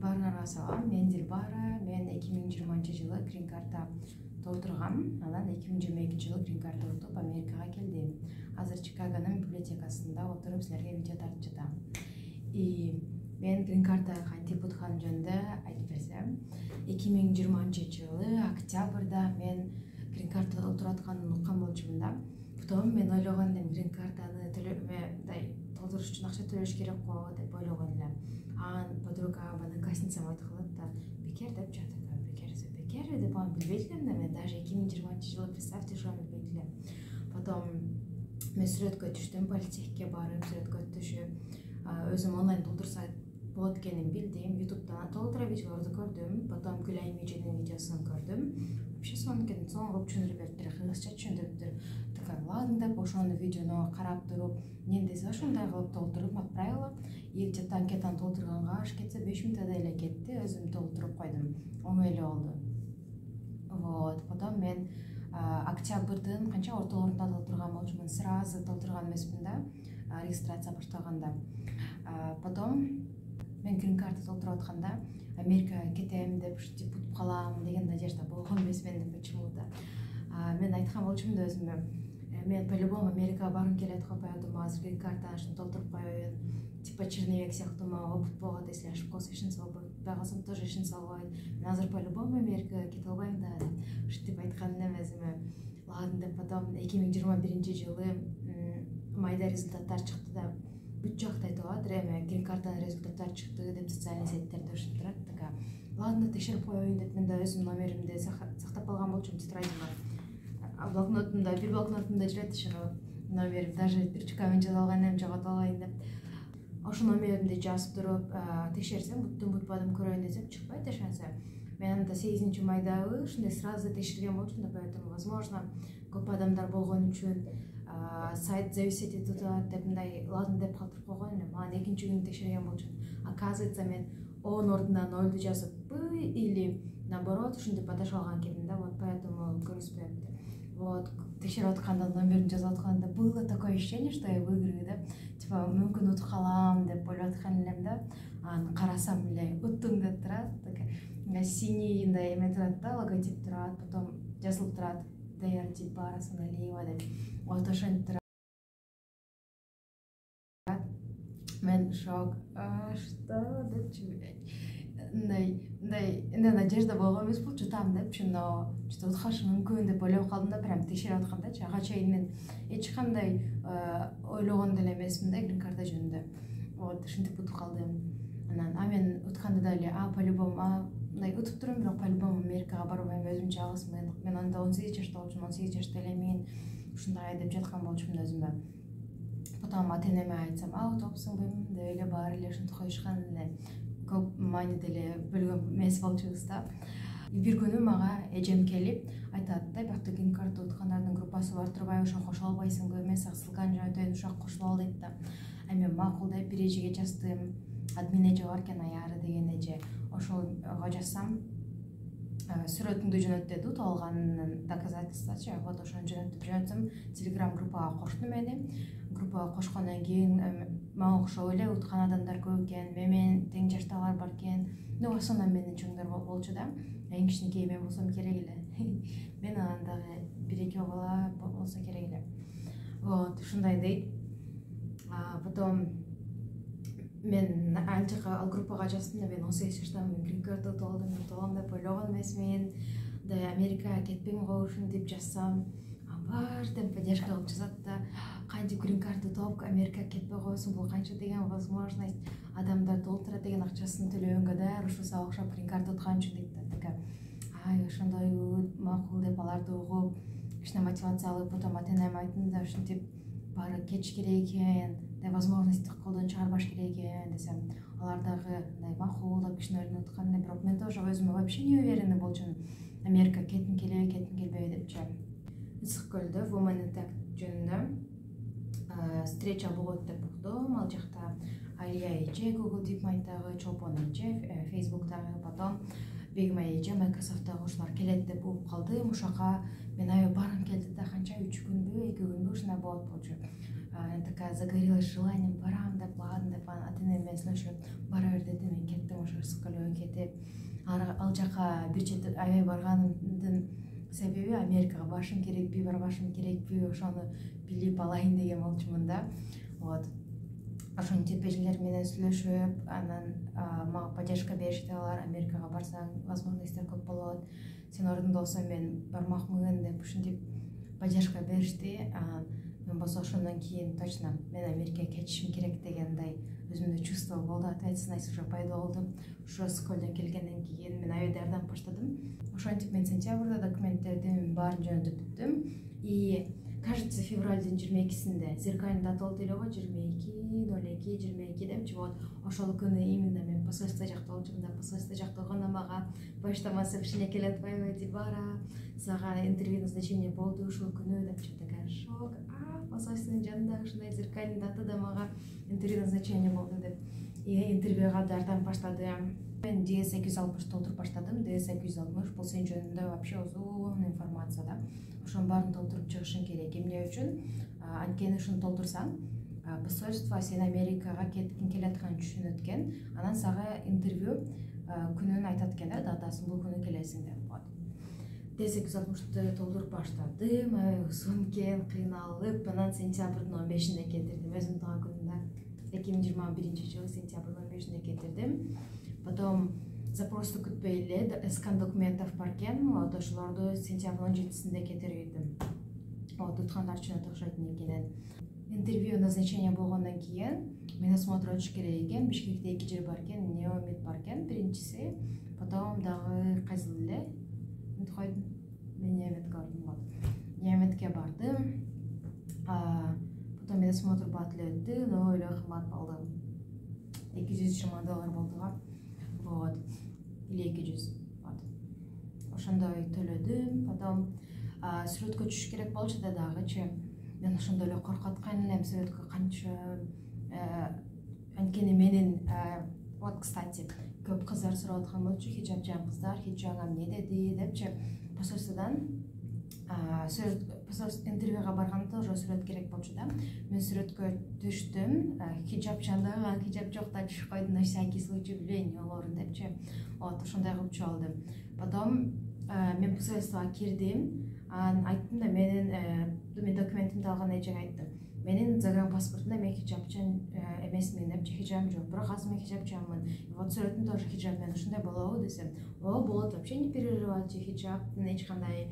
Баарыңарга салам. Мен Дилбара. Мен 2020-жылы грин карта толтургам. Анан 2022-жылы грин карта утуп Америкага келдим. Азыр Чикагонун библиотекасында отуруп силерге видео тартып жатам. Мен грин карта кантип утканым жөнүндө айтып берсем, 2020-жылы октябрда мен грин карта отуруп атканын уккан болчумун да. Потом мен ойлогон элем, грин картаны толтуруш үчүн акча төлөш керек го деп ойлогон элем. Подруга одноклассницам айткылат да, бекер деп жатыр, бекер деп аны билбейт элем да, мен даже 2020-жылы представьте, что билбейт элем. Потом мен сүрөткө түштүм, политехке барып сүрөткө түшүп, өзүм онлайн толтурса болот экенин билдим, ютубтан толтура видеолорду көрдүм, потом Гүлайым Меженин видеосун көрдүм. Вообще сонун соң кылып түшүндүрүп бериптир, кыргызча түшүндүрүптүр. Ладно деп ошону видеону карап туруп, эмне десе ошондой кылып толтуруп отправила. И жети анкетаны толтурганга аш кетсе 5 минутта эле кетти, өзүм толтуруп койдум. Оңой эле болду. Вот, потом мен октябрдын канча ортолорунда толтурган болчумун, сразу толтурган эмесмин да, регистрация баштаганда. Потом мен грин карта толтуруп атканда Америкага кетем деп, утуп калам деген надежда болгон эмес менде почему-то. Мен айткан болчумун да өзүмө, мен по-любому Америкага баргым келет, копаядым, азыр грин картаны толтуруп коеюн. Типа Черневек сыяктуу опыт болот, если ошибок болсо эчине салбайт, багасам тоже эчине салбайт. Мен азыр по-любому Америкага кете албайм да деп ушинтип айткан элем өзүмө. Ладно деп, потом 2021-жылы майда результаттар чыкты да, бүт жакта айтып атат, эме грин картанын результаттары чыкты деп социальный сеттерде ушинтип турат. Така, ладно, текшерип коеюн деп мен да өзүмдүн номеримди сактап алган болчумун, тетрадьыма. Блокнотумда, бир блокнотумда жүрөт ошо номерим, даже ручкамен жазып алган элем, жогото албайын деп. Ошо номеримди жазып туруп, текшерсем, буттум бутпадым көрөйүн десем, чыкпайт ошентсе. Мен анда 8 майдагы ушундай сразу текшерген болчумун да, поэтому возможно көп адамдар болгон үчүн сайт зависеть этип атат деп мындай ладно деп калтырып койгон элем. Анан экинчи күнү текшерген болчумун. Оказывается, мен 10 ордуна 0 жазып или наоборот ушинтип адашып алган экенмин да, вот поэтому көрүнүспөйт. Вот, текшерип атканда номерин жазып атканда было такое ощущение, что я выиграю деп, типа мүмкүн утуп калам деп ойлоп аткан элем да. Анан карасам эле уттум деп турат, синий мындай эме турат да, логотип турат, потом жазылып турат There Дилбара Саналиева деп. Вот ошентип турат. Мен шок. Что депчи, мындай надежда болгон эмес, бул жутам депчи, но что уткашым мүмкүн деп ойлоп калдым да, прям текшерип аткандачы. Ага чейин мен эч кандай ойлогон деле эмесмин да грин карта жөнүндө. Вот, ушинтип утуп калдым. Анан мен утканда деле по-любому мындай утуп турмун, бирок по-любому Америкага барбайм, өзүм жалгызмын. Мен анда 18 жашта болчумун, 18 жашта эле мен ушундай деп жаткан болчумун өзүмө. Потом ата-энеме айтсам, утупсуңбу деп эле баары эле ушинтип коюшкан эле. Көп маани деле бөлгөн эмес болчубуз да. Бир күнү мага эжем келип айтат да, бакта грин карта уткандардын группасы бар турбайбы, ошого кошула албайсыңбы, мен сага ссылканы жөнөтөйүн, ошого кошулуп ал дейт да. Мен макул деп бир эжеге жаздым. Админ эже бар экен, Аяры деген эже. Ошого жазсам, сүрөтүңдү жөнөт деди, утуп алганын доказательствочу. Вот ошону жөнөттүм, Telegram группага кошту мени. Группага кошкондон кийин мага окшоп эле уткан адамдар көп экен, менен тең жаштагылар бар экен. В основном менден чоңдор болчу да. Эң кичинекей мен болсом керек эле. Мен анан дагы 1-2 бала болсо керек эле. Вот, ушундай дейт. Потом мен ал группага жаздым да, мен 18 жаштамын, грин карта утуп алдым деп ойлогон эмесмин. Америкага кетпейм го ушинтип жазсам, бар деп поддержка кылып жазат да. Кантип грин карта утуп Америкага кетпей койсуң, бул канча деген возможность, адамдар толтура деген акчасын төлөгөнгө даяр, ушуга окшоп грин карта уткан үчүн дейт да. Така, ошондой макул деп аларды угуп, кичине мотивация алып, потом ата-энеме айттым да, ушинтип баары кетиш керек экен, возможность колдон чыгарбаш керек экен десем, алар дагы мындай макул деп кичине ойлонуп аткан эле, бирок мен тоже өзүмө вообще не уверенный болчумун. Америка кетким келбей депчи. Ысык көлдө Women Attack жөнүндө встреча болот деп уктум. Ал жакта Алия эже, Google DeepMindдагы, Чолпон эже, Facebook'тагы, потом Бегма эже, Microsoft'тагы ушулар келет деп угуп калдым. Ошока мен баргым келди да, канча 3 күнбү, 2 күнбү ушундай болот болчу. Такая загорелась желанием, барам деп, ладно деп, ата-энем менен сүйлөшүп бара бер деди. Мен кеттим, ошо ысык көлгө берди. Ал жака бир чети аябай барганымдын себеби Америкага барышым керекпи, барбашым керекпи, ошону билип алайын деген болчумун да. Вот. Ошентип эжелер менен сүйлөшүп, анан мага поддержка беришти алар. Америкага барсаң, возможностьтер көп болот. Сен ордунда болсоң мен бармакмын деп ушинтип поддержка беришти. Мен болсо ошондон кийин точно мен Америкага кетишим керек дегендей өзүмдө чувство болду, ответственность уже пайда болду. Ошо школдон келгенден кийин мен аябай даярданып баштадым. Ошентип мен сентябрда документтердин баарын жөнөтүп бүттүм. И кажется, февралдын 22-синде зеркальный дата болду эле го, 22.02.22 депчи. Вот ошол күнү именно мен посольство жакта болчумун да. Посольство жакта болгондо мага почтама сообщение келип атпайбы, Дилбара, сага интервью назначение болду ушул күнү депчи. Такая шок. Посольствонун жанында ушундай зеркальный датада мага интервью назначение болду деп. И интервьюга даярданып баштадым. Мен DS260 толтуруп баштадым. DS260 бул сен жөнүндө вообще узун информация да. Ошонун баарын толтуруп чыгышың керек. Эмне үчүн? Анткени ушуну толтурсаң, посольство сен Америкага кеткиң келатканын түшүнөт экен. Анан сага интервью күнүн айтат экен да, датасын бул күнү келесиң деп. DS260 толтуруп баштадым. Узун экен, кыйналып, анан сентябрдын 15-ине кетирдим. Өзүм тууган күнүндө 2021-жылы сентябрдын 15-ине кетирдим. Потом запросту күтпөй эле скан документов бар экен. Вот ошолорду сентябрдын 17-синде кетирдим. Вот туткандар үчүн окшойт экен. Интервью назначение болгондон кийин мени осмотр өтүш керек экен. Бишкекте 2 жер бар экен, Неомед бар экен, биринчиси. Потом дагы кайсыл эле? Койдум. Мен Неометке бардым. Вот. Неометке бардым. Потом мени осмотр бат эле өттү, но эле кымбат болду. $220 болду го. Вот. Или 200. Вот. Ошондой төлөдүм. Потом сүрөткө түшүш керек болчу да дагычы. Мен ошондой эле коркуткан элем сүрөткө канча анткени менин вот, кстати, көп кыздар сурап аткан болчу, хиджабчан кыздар, хиджабга эмне деди депчи. Посольстводон интервьюга барганда уже сүрөт керек болчу да. Мен сүрөткө түштүм, хиджабчанда, хиджаб жок да түшүп койдум, на всякий случай билбейм болорун депчи. Вот ошондой кылып чалдым. Потом мен посольствого кирдим. Айттым да менин документимди алган эжеге айттым. Менин загранпаспортунда мен хиджабчан эмесмин депчи, хиджабым жок. Бирок азыр мен хиджабчанмын. Вот сүрөтүм тоже хиджаб менен ушундай болобу десем, о, болот, вообще не переживайте, хиджабтын эч кандай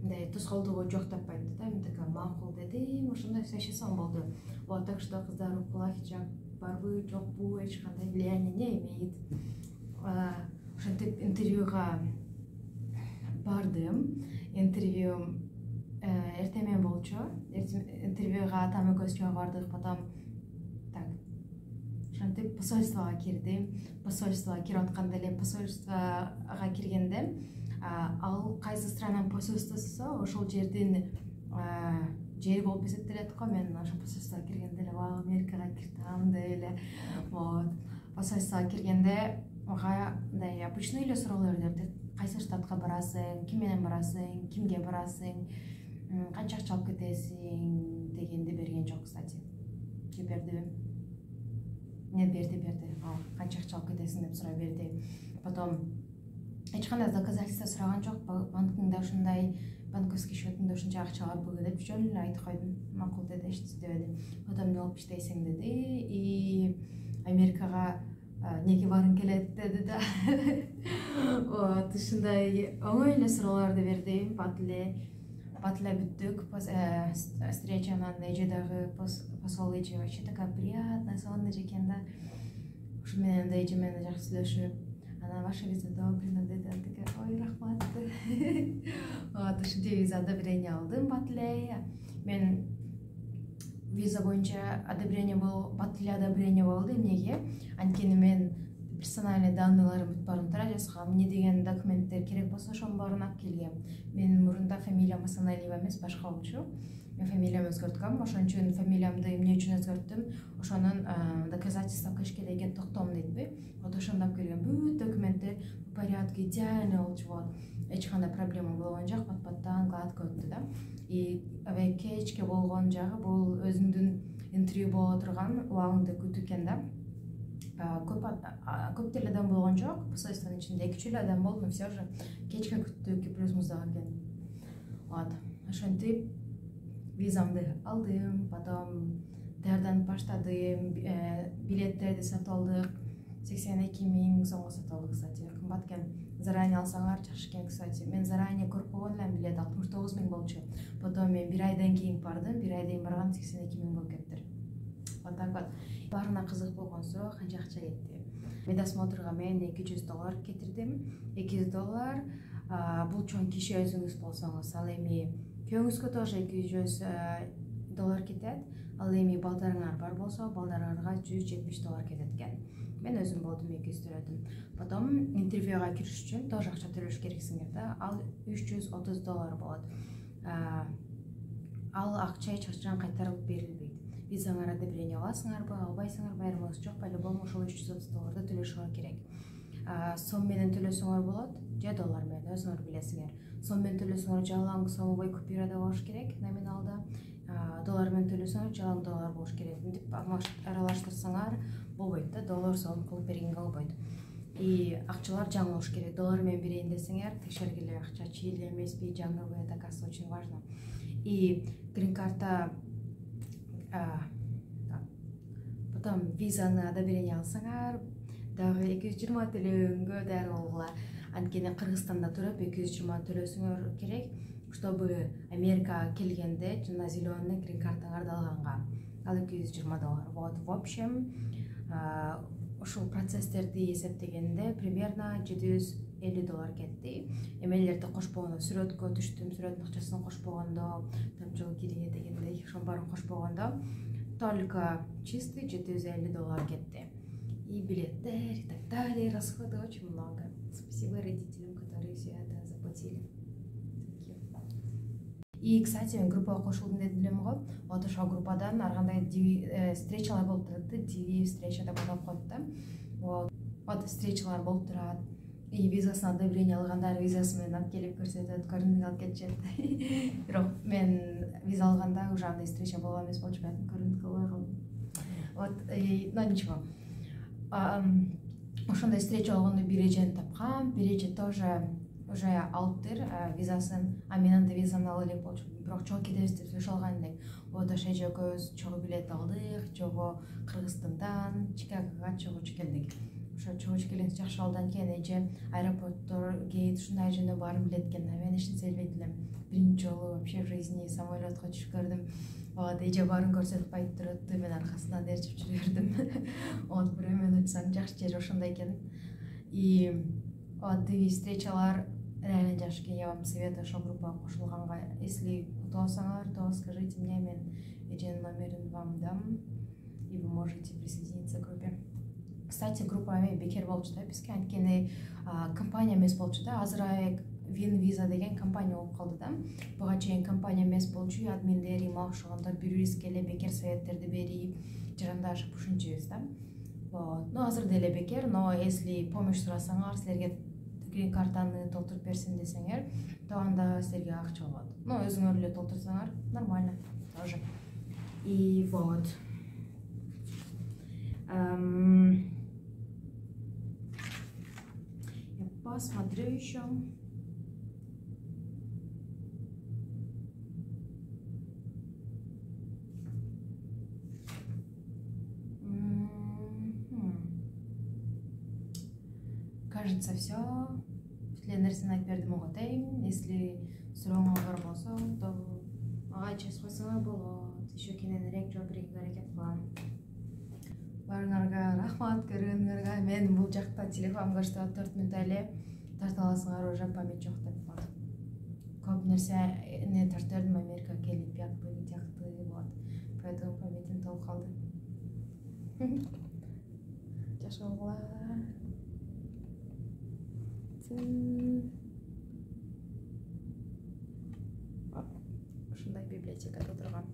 мындай тоскоолдугу жок деп айтты да. Мен такая макул дедим, ошондой сашисам болду. Вот так что кыздар укула хиджаб барбы, жокпу, эч кандай влияние не имеет. Ошентип интервьюга бардым. Интервью эртемен болчу. Интервьюга атам экөөбүз чогуу бардык. Потом так. Ошентип посольствого кирдим. Посольствого кирип атканда эле посольствого киргенде ал кайсы странанын посольствосу ошол жердин жери болуп эсептелет го. Мен ошол посольствого киргенде эле Америкага кирдим деп эле. Вот. Посольствого киргенде мага мындай обычный эле суроолор берди. Кайсы штатка барасың, ким менен барасың, кимге барасың, канча акча алып кетесиң дегенди берген жок, кстати. Же бердиби? Не берди. Канча акча алып кетесиң деп сурай берди. Потом эч кандай доказательство сураган жок. Банкыңда ушундай, банковский счетуңда ушунча акча барбы деп жөн эле айтып койдум. Макул деди, эч дебеди. Потом эмне алып иштейсиң деди. И Америкага неге барың келет деди да. Вот, ушундай оңой эле суроолорду берди. Бат эле бүттүк. Встречанан эже дагы посол эже вообще такая приятная, сонный экен да. Ушу менен да эже менен жакшы сүйлөшүп, анан ваша виза одобрена деди. Такая, ой, рахмат. Вот, ушинтип виза одобрение алдым бат эле. Мен виза боюнча бат эле одобрение болду. Эмнеге? Анткени мен персональный данныйларым бүт баарын тура жазгам. Эмне деген документтер керек болсо ошонун баарын алып келгем. Менин мурунда фамилиям Асаналиева эмес, башка болчу. Мен фамилиямды өзгөрткөм. Ошон үчүн фамилиямды эмне үчүн өзгөрттүм? Ошонун доказательство кышке деген токтом дейтби. Вот ошондо алып келгем. Бүт документтер в порядке, идеально болчу. Вот. Эч кандай проблема болгон жок, пат-паттан гладко өттү да. И кечке болгон жагы бул өзүңдүн интервью боло турган убагыңды күтүү экен да. көп деле адам болгон жок. Посольствонун ичинде 2-3 эле адам болду, но все же кечке күттүк, плюс муздак экен. Вот. Ошентип визамды алдым, потом даярданып баштадым, билеттерди сатып алдык. 82 000 сомго сатып алдык, кстати. Кымбат экен. Заранее алсаңар жакшы экен, кстати. Мен заранее көрүп койгон элем, билет 69 000 болчу. Потом мен 1 айдан кийин бардым, 1 айдан барган 82 000 болуп кетти. Вот так вот. Баарына кызык болгонсо канча акча кетти. Медосмотрга мен $200 кетирдим. $200 бул чоң киши өзүңүз болсоңуз, ал эми күйөөңүзгө тоже $200 кетет. Ал эми балдарыңар бар болсо, балдарыңарга $170 кетет экен. Мен өзүм болдум 200 төлөдүм. Потом интервьюга кириш үчүн тоже акча төлөш керексиңер да. Ал $330 болот. Ал акча эч качан кайтарылып берилбейт. Визаңар одобрение аласыңарбы, албайсыңарбы, айырмасы жок, по-любому ошол $330 төлөшүңөр керек. Сом менен төлөсөңөр болот, же доллар менен, өзүңөр билесиңер. Сом менен төлөсөңөр жалаң сомовой купюрада болуш керек, номиналда. Доллар менен төлөсөңөр жалаң доллар болуш керек. Мынтип аралаштырсаңар болбойт да, доллар сом кылып бергенге болбойт. И акчалар жаңы болуш керек. Доллар менен берейин десеңер, текшергиле акча чыйыл эмеспи, жаңыбы, это оказывается очень важно. И грин-карта потом визаны одобрение алсаңар, дагы 220 төлөгөнгө даяр болгула. Анткени Кыргызстанда туруп 220 төлөсөңөр керек, чтобы Америка келгенде жана зеленый грин-картаңарды алганга. Ал $220. Вот, в общем, ушул процесстерди эсептегенде примерно $750 кетти. Эмелерди кошпогондо, сүрөткө түштүм, сүрөттүн акчасын кошпогондо, там жол кириге дегендей, ошонун баарын кошпогондо только чистый $750 кетти. И билеттер, и так далее, расходы очень много. Спасибо родителям, которые все это заплатили. И, кстати, мен группага кошулдум дедим элем го. Вот ошол группадан ар кандай встречалар болуп турат, диви встреча деп атап коет да. Вот встречалар болуп турат. И визасын одобрение алгандар визасы менен алып келип көрсөтөт, көрүнүк алып кетишет. Бирок мен виза алганда уже андай встреча болгон эмес болчу, баардык көрүнүк кылбай калдым. Вот, но ничего. Ошондой встреча болгондо бир эжени тапкам, бир эже тоже уже алыптыр визасын, мен анда визаны ала элек болчу, бирок чогуу кетебиз деп сүйлөшүп алган элек. Вот ошо эже экөөбүз чогуу билет алдык, чогуу Кыргызстандан Чикагога чогуу келдик. Ошо чогуу келгенде жакшы болду, анткени эже аэропорттор, гейт ушундай жөнүндө баарын билет экен. Мен эч нерсе билбейт элем. Биринчи жолу вообще в жизни самолетко түшүп көрдүм. Вот, эже баарын көрсөтүп айтып турат, мен аркасынан ээрчип жүрө бердим. Вот, бирөө мен айтсам жакшы жери ошондой экен. И вот тиги встречалар реально жакшы экен. Я вам советую ошол группага кошулганга. Если утосаңар, то скажите мне, мен эженин номерин вам дам, и вы можете присоединиться к группе. Кстати, группа бекер болчу да бизге, анткени компания эмес болчу да. Азыр Вин-виза деген компания болуп калды да. Буга чейин компания эмес болчу, админдери мага ошогондо бир-бирибизге эле бекер советтерди берип, жарандашып ушунчубуз да. Вот. Ну, азыр деле бекер, но если помощь сурасаңар, силерге грин-картаны толтуруп берсин десеңер, то анда силерге акча болот. Ну, өзүңөр эле толтурсаңар, нормально тоже. И вот. Я посмотрю еще. Кажется, все. Если нерсени айтып бердим ого дейм. Если сурооңор бар болсо, то ага чечип койсоңор болот. Еще кененирээк жооп берүүгө аракет кылам. Баарыңарга рахмат көргөнүңөргө. Мен бул жакта телефон көрсөтүп 4 мүнөт эле тартып аласыңар, уже память жок деп коет. Көп нерсени тартып бердим, Америка келип биякты, вот. Поэтому памятим толуп калды. Жакшы болгула. Ушундай библиотекада турган.